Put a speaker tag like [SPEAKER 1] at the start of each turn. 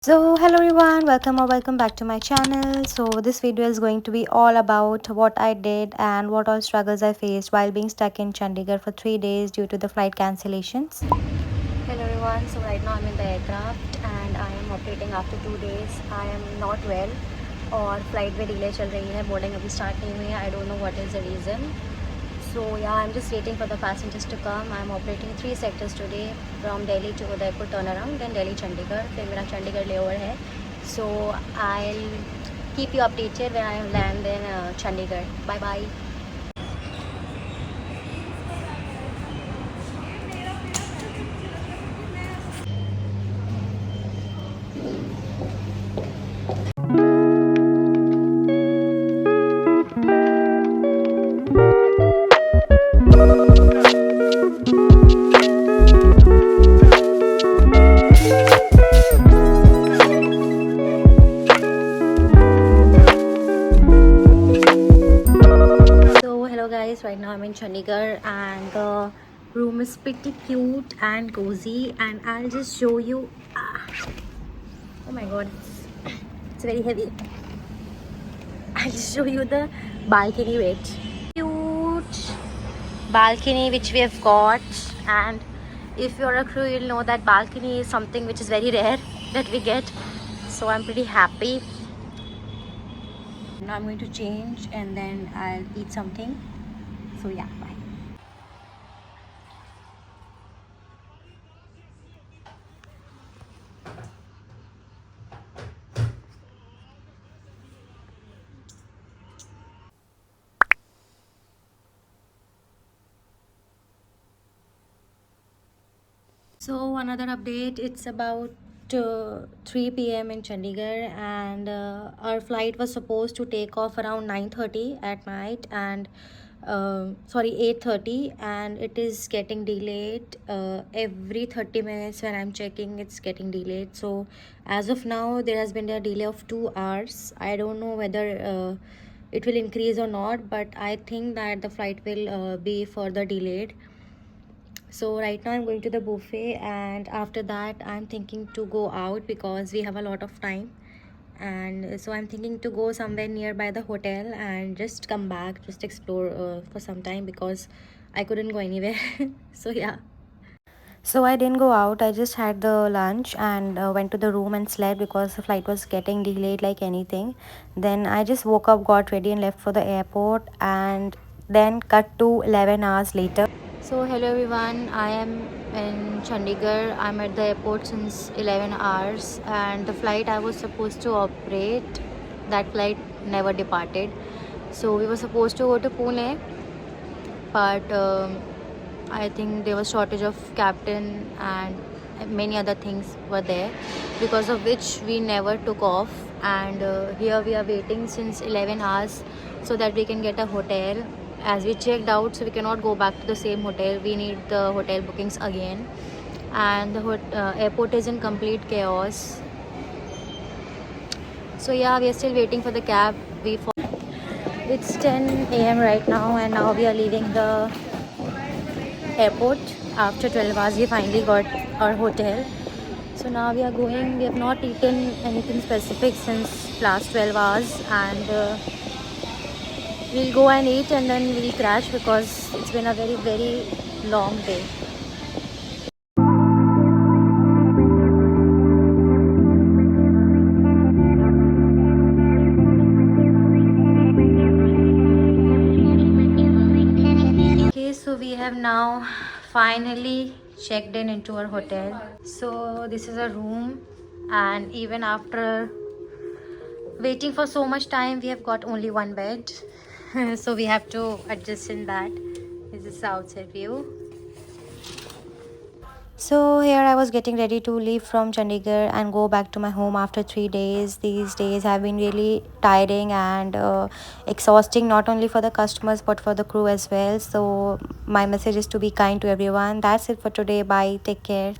[SPEAKER 1] So hello everyone, welcome back to my channel. So this video is going to be all about what I did and what all struggles I faced while being stuck in Chandigarh for 3 days due to the flight cancellations. Hello everyone, so right now I'm in the aircraft and I am operating after 2 days. I am not well और flight में delay चल रही है, boarding अभी start नहीं हुई है. I don't know what is the reason. So yeah, I'm just waiting for the passengers to come. I'm operating 3 sectors today from Delhi to Udaipur turnaround, then Delhi Chandigarh. फिर मेरा Chandigarh layover है. So I'll keep you updated when I land in Chandigarh. Bye bye. Hello guys, right now I'm in Chandigarh and the room is pretty cute and cozy, and I'll just show you. Oh my god, it's very heavy. I'll just show you the balcony. Wait, cute balcony which we have got, and if you're a crew you'll know that balcony is something which is very rare that we get, so I'm pretty happy. Now I'm going to change and then I'll eat something. So yeah, bye. So another update, it's about 3 p.m. in Chandigarh, and our flight was supposed to take off around 9:30 at night, and sorry, 8:30, and it is getting delayed every 30 minutes. When I'm checking, it's getting delayed. So as of now there has been a delay of 2 hours. I don't know whether it will increase or not, but I think that the flight will be further delayed. So right now I'm going to the buffet, and after that I'm thinking to go out because we have a lot of time, and so I'm thinking to go somewhere nearby the hotel and just come back, just explore for some time because I couldn't go anywhere. So yeah, so I didn't go out. I just had the lunch and went to the room and slept because the flight was getting delayed like anything. Then I just woke up, got ready and left for the airport, and then cut to 11 hours later. So hello everyone, I am in Chandigarh. I'm at the airport since 11 hours, and the flight I was supposed to operate, that flight never departed. So we were supposed to go to Pune, but I think there was shortage of captain and many other things were there, because of which we never took off. And here we are waiting since 11 hours so that we can get a hotel. As we checked out, so we cannot go back to the same hotel. We need the hotel bookings again, and the airport is in complete chaos. So yeah, we are still waiting for the cab. It's 10 a.m. right now, and now we are leaving the airport. After 12 hours we finally got our hotel. So now we are going. We have not eaten anything specific since last 12 hours, and we'll go and eat and then we'll crash because it's been a very long day. Okay, so we have now finally checked in into our hotel. So this is a room, and even after waiting for so much time, we have got only one bed. So we have to adjust in that. This is the outside view. So here I was getting ready to leave from Chandigarh and go back to my home after 3 days. These days have been really tiring and exhausting, not only for the customers but for the crew as well. So my message is to be kind to everyone. That's it for today. Bye. Take care.